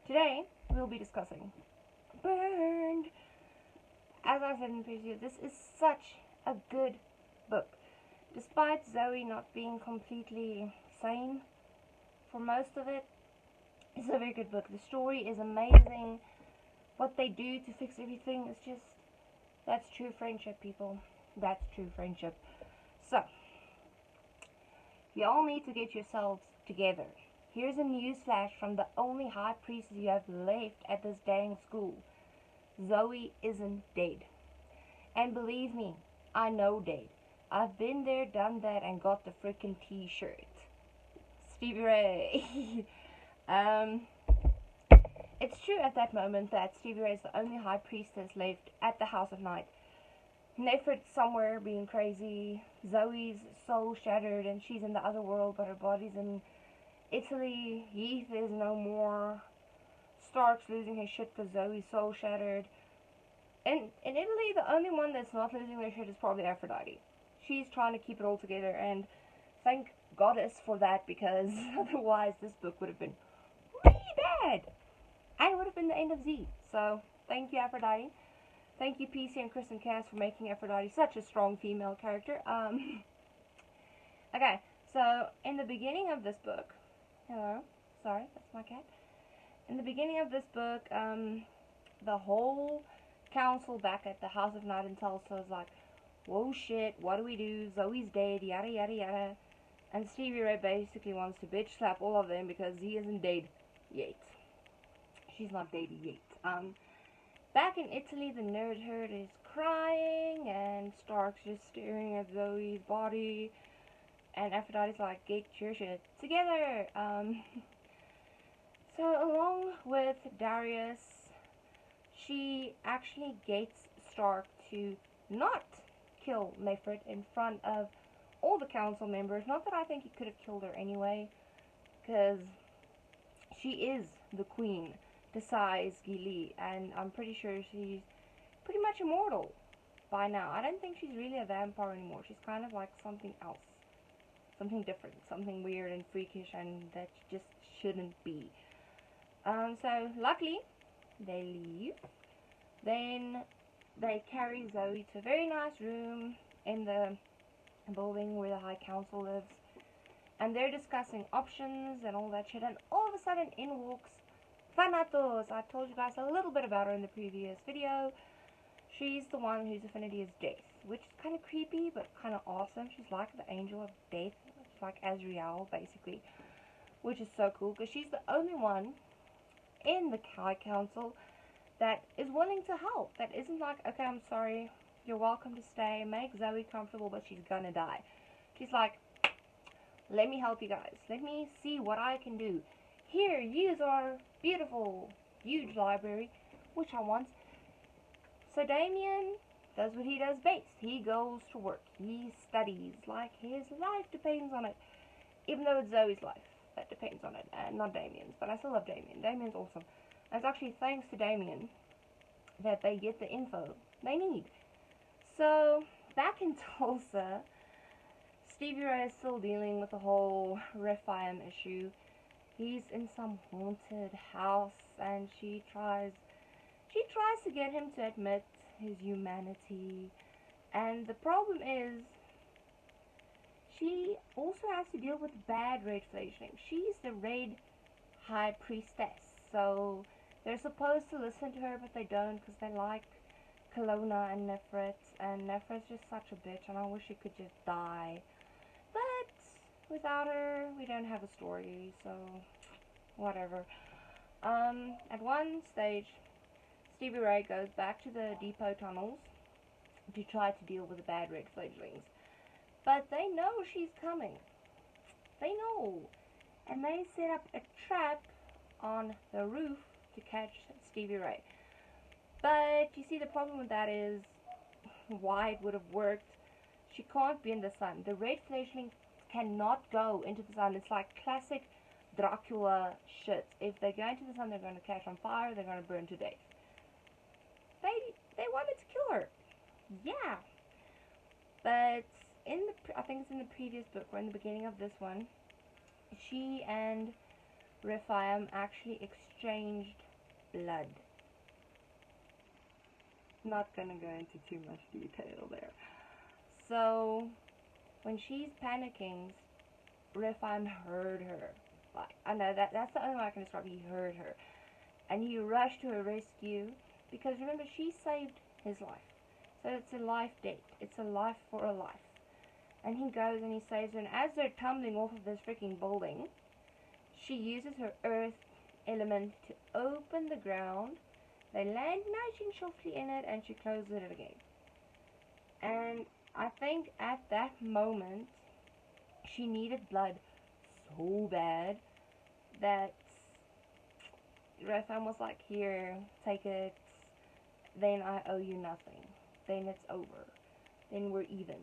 Today, we'll be discussing Burned. As I said in the preview, this is such a good book. Despite Zoe not being completely sane for most of it, it's a very good book. The story is amazing. What they do to fix everything is just, that's true friendship, people. That's true friendship. So, you all need to get yourselves together. Here's a newsflash from the only high priest you have left at this dang school. Zoe isn't dead. And believe me, I know dead. I've been there, done that, and got the freaking t-shirt. Stevie Ray. It's true at that moment that Stevie Ray is the only high priestess left at the House of Night. Nefert's somewhere being crazy. Zoe's soul shattered and she's in the other world, but her body's in Italy. Heath is no more. Stark's losing his shit because Zoe's soul shattered. And in Italy, the only one that's not losing their shit is probably Aphrodite. She's trying to keep it all together, and thank Goddess for that, because otherwise this book would have been really bad. And it would have been the end of Z. So, thank you, Aphrodite. Thank you, PC and Kristen Cass, for making Aphrodite such a strong female character. Okay, so in the beginning of this book, hello, sorry, that's my cat. In the beginning of this book, the whole council back at the House of Night in Tulsa is like, whoa shit, what do we do? Zoe's dead, yada yada yada. And Stevie Ray basically wants to bitch slap all of them because he isn't dead yet. She's not dead yet. Back in Italy, the nerd herd is crying, and Stark's just staring at Zoe's body, and Aphrodite's like, get your shit together. So along with Darius, she actually gets Stark to not kill Nefert in front of all the council members. Not that I think he could have killed her anyway, because she is the queen, besides Gili, and I'm pretty sure she's pretty much immortal by now. I don't think she's really a vampire anymore. She's kind of like something else. Something different. Something weird and freakish, and that just shouldn't be. So, luckily, they leave. Then they carry Zoe to a very nice room in the building where the High Council lives. And they're discussing options and all that shit. And all of a sudden, in walks Thanatos. I told you guys a little bit about her in the previous video. She's the one whose affinity is death, which is kind of creepy, but kind of awesome. She's like the angel of death. She's like Azrael, basically. Which is so cool, because she's the only one in the High Council that is willing to help. That isn't like, okay, I'm sorry, you're welcome to stay, make Zoe comfortable, but she's gonna die. She's like, let me help you guys. Let me see what I can do. Here, use our beautiful, huge library, which I want. So Damien does what he does best. He goes to work. He studies like his life depends on it. Even though it's Zoe's life that depends on it, and not Damien's. But I still love Damien. Damien's awesome. And it's actually thanks to Damien that they get the info they need. So, back in Tulsa, Stevie Ray is still dealing with the whole Rephaim issue. He's in some haunted house, and she tries to get him to admit his humanity. And the problem is, she also has to deal with bad red fledgling. She's the red high priestess, so they're supposed to listen to her, but they don't, because they like Kelowna and Nefret, and Nefret's just such a bitch, and I wish she could just die. But without her, we don't have a story, so whatever. At one stage, Stevie Ray goes back to the depot tunnels to try to deal with the bad red fledglings. But they know she's coming. They know. And they set up a trap on the roof to catch Stevie Ray. But you see, the problem with that is why it would have worked. She can't be in the sun. The red fledgling cannot go into the sun. It's like classic Dracula shit. If they go into the sun, they're going to catch on fire. They're going to burn to death. They wanted to kill her. Yeah. But I think it's in the previous book, or in the beginning of this one, she and Rephaim actually exchanged blood. Not gonna go into too much detail there. So, when she's panicking, Rephaim heard her. Like, I know that's the only way I can describe it. He heard her. And he rushed to her rescue because remember, she saved his life. So it's a life debt. It's a life for a life. And he goes and he saves her. And as they're tumbling off of this freaking building, she uses her earth element to open the ground. They land nice and softly in it, and she closes it again. And I think at that moment, she needed blood so bad that Rephaim was like, here, take it, then I owe you nothing. Then it's over. Then we're even.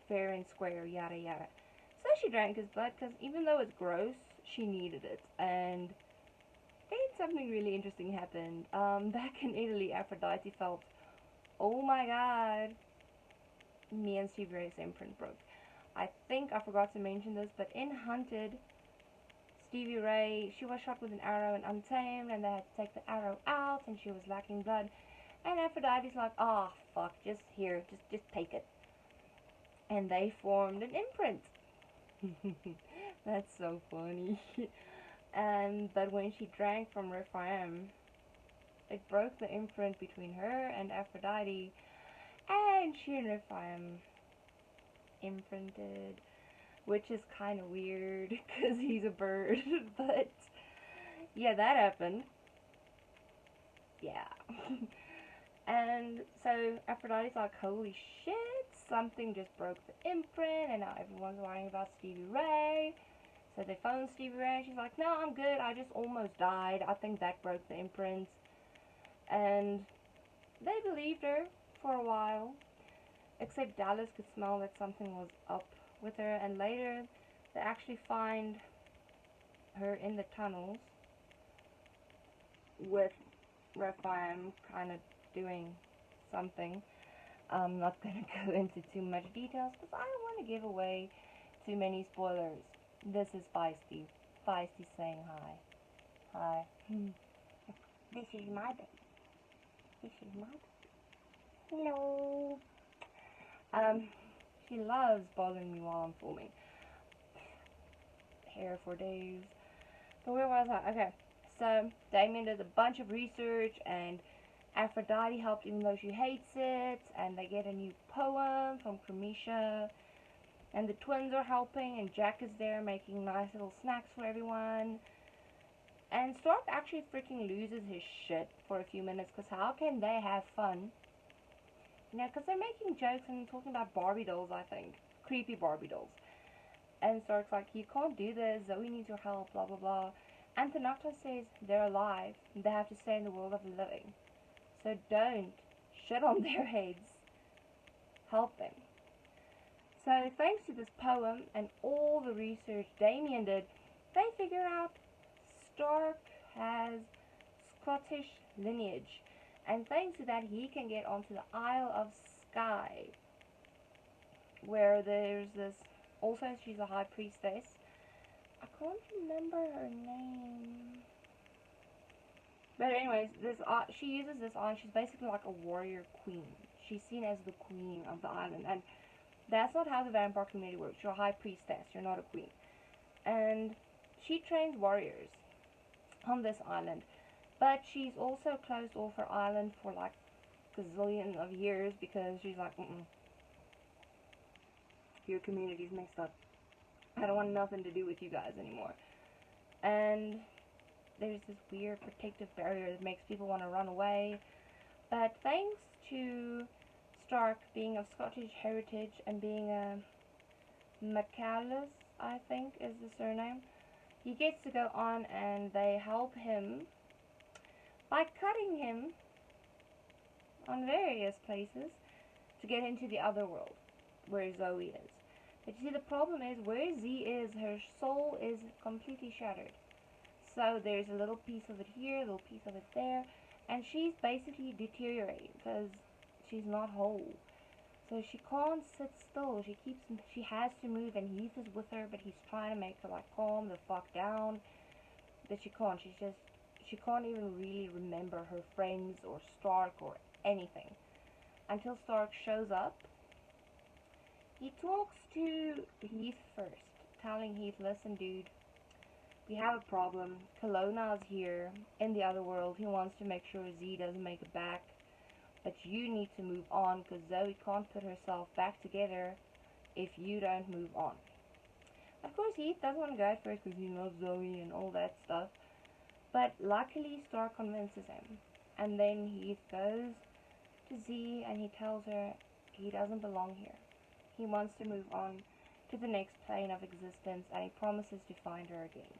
Fair and square, yada yada. So she drank his blood because even though it's gross, she needed it. And then something really interesting happened. Back in Italy, Aphrodite felt, oh my god, me and Stevie Ray's imprint broke. I think I forgot to mention this, but in Hunted, Stevie Ray, she was shot with an arrow in Untamed, and they had to take the arrow out, and she was lacking blood. And Aphrodite's like, oh fuck, just here, just take it. And they formed an imprint. That's so funny. But when she drank from Rephaim, it broke the imprint between her and Aphrodite, and she and Rephaim imprinted, which is kind of weird because he's a bird. But yeah, that happened. Yeah. And so Aphrodite's like, holy shit, something just broke the imprint, and now everyone's worrying about Stevie Ray. So they phoned Stevie Ray, and she's like, no, I'm good, I just almost died, I think that broke the imprint. And they believed her for a while, except Dallas could smell that something was up with her, and later they actually find her in the tunnels with Rephaim kind of doing something. I'm not going to go into too much details because I don't want to give away too many spoilers. This is Feisty. Feisty saying hi. Hi. This is my baby. This is my baby. Hello. She loves bothering me while I'm filming. Hair for days. But where was I? Okay. So, Damien did a bunch of research, and Aphrodite helped even though she hates it, and they get a new poem from Cremisha, and the twins are helping, and Jack is there making nice little snacks for everyone. And Stark actually freaking loses his shit for a few minutes, because how can they have fun? You know, because they're making jokes and talking about Barbie dolls, I think. Creepy Barbie dolls. And Stark's like, you can't do this, Zoe needs your help, blah blah blah. And Thanatos says they're alive, and they have to stay in the world of the living. So don't shit on their heads. Help them. So thanks to this poem and all the research Damien did, they figure out Stark has Scottish lineage. And thanks to that, he can get onto the Isle of Skye, where there's this, also she's a high priestess. I can't remember her name. But anyways, she uses this island. She's basically like a warrior queen. She's seen as the queen of the island. And that's not how the vampire community works. You're a high priestess. You're not a queen. And she trains warriors on this island. But she's also closed off her island for like gazillion of years because she's like, your community's messed up. I don't want nothing to do with you guys anymore. And there's this weird protective barrier that makes people want to run away. But thanks to Stark being of Scottish heritage and being a McCallus, I think is the surname, he gets to go on, and they help him by cutting him on various places to get into the other world where Zoe is. But you see, the problem is where Z is, her soul is completely shattered. So there's a little piece of it here, a little piece of it there, and she's basically deteriorating because she's not whole. So she can't sit still. She has to move, and Heath is with her, but he's trying to make her like calm the fuck down. that she can't. She can't even really remember her friends or Stark or anything until Stark shows up. He talks to Heath first, telling Heath, listen dude, we have a problem. Kelowna's here in the other world. He wants to make sure Z doesn't make it back. But you need to move on because Zoe can't put herself back together if you don't move on. Of course, Heath doesn't want to go at first because he loves Zoe and all that stuff. But luckily, Stark convinces him. And then Heath goes to Z and he tells her he doesn't belong here. He wants to move on to the next plane of existence, and he promises to find her again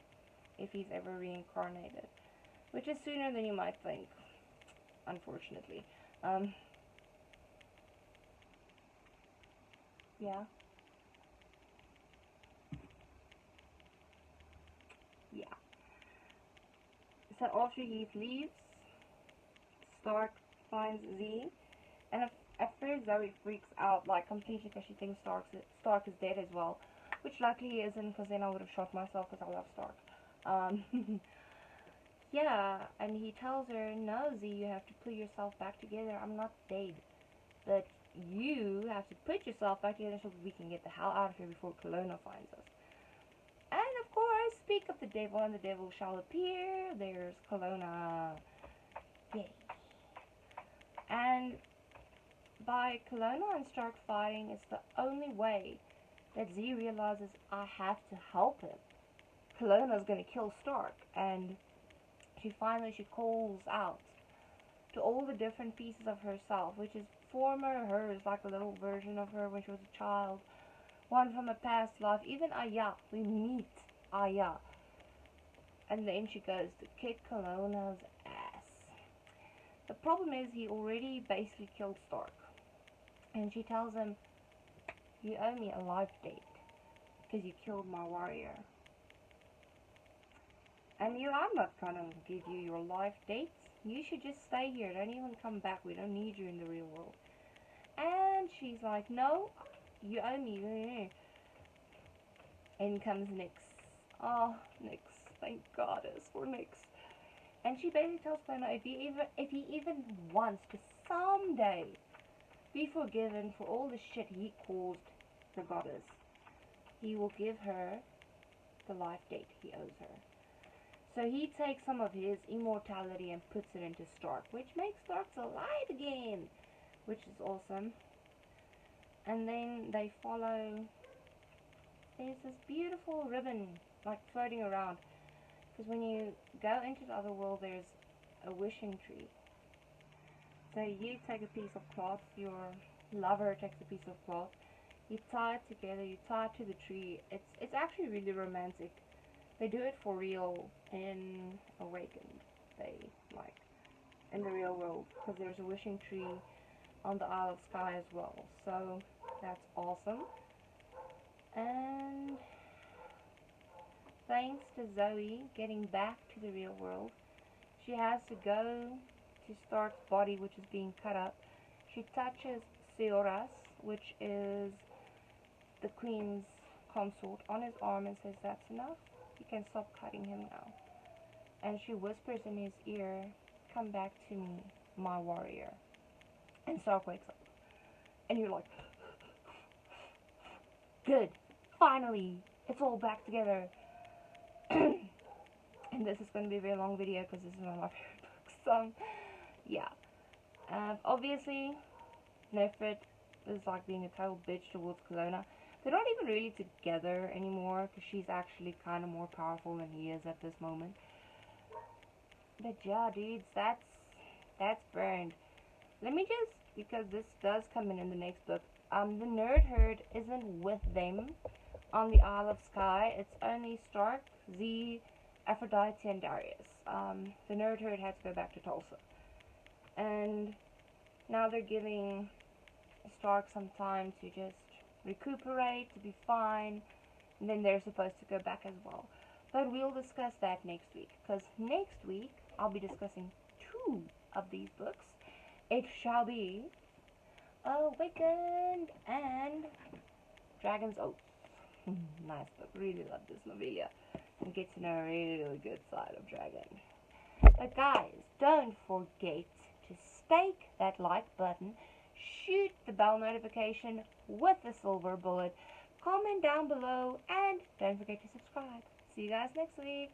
if he's ever reincarnated, which is sooner than you might think, unfortunately. Yeah. Yeah. So after Heath leaves, Stark finds Z, and at first Zoe freaks out like completely because she thinks Stark is dead as well, which luckily he isn't, because then I would have shot myself because I love Stark. Yeah, and he tells her, no Z, you have to put yourself back together. I'm not dead, but you have to put yourself back together so we can get the hell out of here before Kelowna finds us. And of course, speak of the devil, and the devil shall appear. There's Kelowna. Yay. And by Kelowna and Stark fighting, it's the only way that Z realizes I have to help him. Kelowna's gonna kill Stark, and she calls out to all the different pieces of herself, which is former hers, like a little version of her when she was a child, one from a past life, even Aya. We meet Aya. And then she goes to kick Kelowna's ass. The problem is he already basically killed Stark. And she tells him, you owe me a life date because you killed my warrior. And I'm not gonna give you your life dates. You should just stay here. Don't even come back. We don't need you in the real world. And she's like, no, you owe me. In comes Nyx. Oh, Nyx. Thank goddess for Nyx. And she basically tells Kelowna if he even wants to someday be forgiven for all the shit he caused the goddess, he will give her the life date he owes her. So he takes some of his immortality and puts it into Stark, which makes Stark alive again, which is awesome. And then they follow. There's this beautiful ribbon like floating around, because when you go into the other world, there's a wishing tree. So you take a piece of cloth, your lover takes a piece of cloth, you tie it together, you tie it to the tree. It's actually really romantic. They do it for real in Awakened. They like in the real world, because there's a wishing tree on the Isle of Skye as well. So that's awesome. And thanks to Zoe getting back to the real world, she has to go to Stark's body, which is being cut up. She touches Seoras, which is the Queen's consort, on his arm and says, that's enough. You can stop cutting him now. And she whispers in his ear, come back to me, my warrior. And Stark wakes up. And you're like, good, finally, it's all back together. And this is going to be a very long video because this is one of my favorite books. Yeah. Obviously, Nefrit is like being a total bitch towards Kelowna. They're not even really together anymore because she's actually kind of more powerful than he is at this moment. But yeah, dudes, that's burned. Let me just, because this does come in the next book, the Nerd Herd isn't with them on the Isle of Skye. It's only Stark, Z, Aphrodite, and Darius. The Nerd Herd had to go back to Tulsa. And now they're giving Stark some time to just recuperate, to be fine, and then they're supposed to go back as well. But we'll discuss that next week, because next week I'll be discussing 2 of these books. It shall be Awakened and Dragon's Oath. Nice book. Really love this novella. And get to getting a really good side of dragon. But guys, don't forget to stake that like button, shoot the bell notification with the silver bullet, comment down below, and don't forget to subscribe. See you guys next week.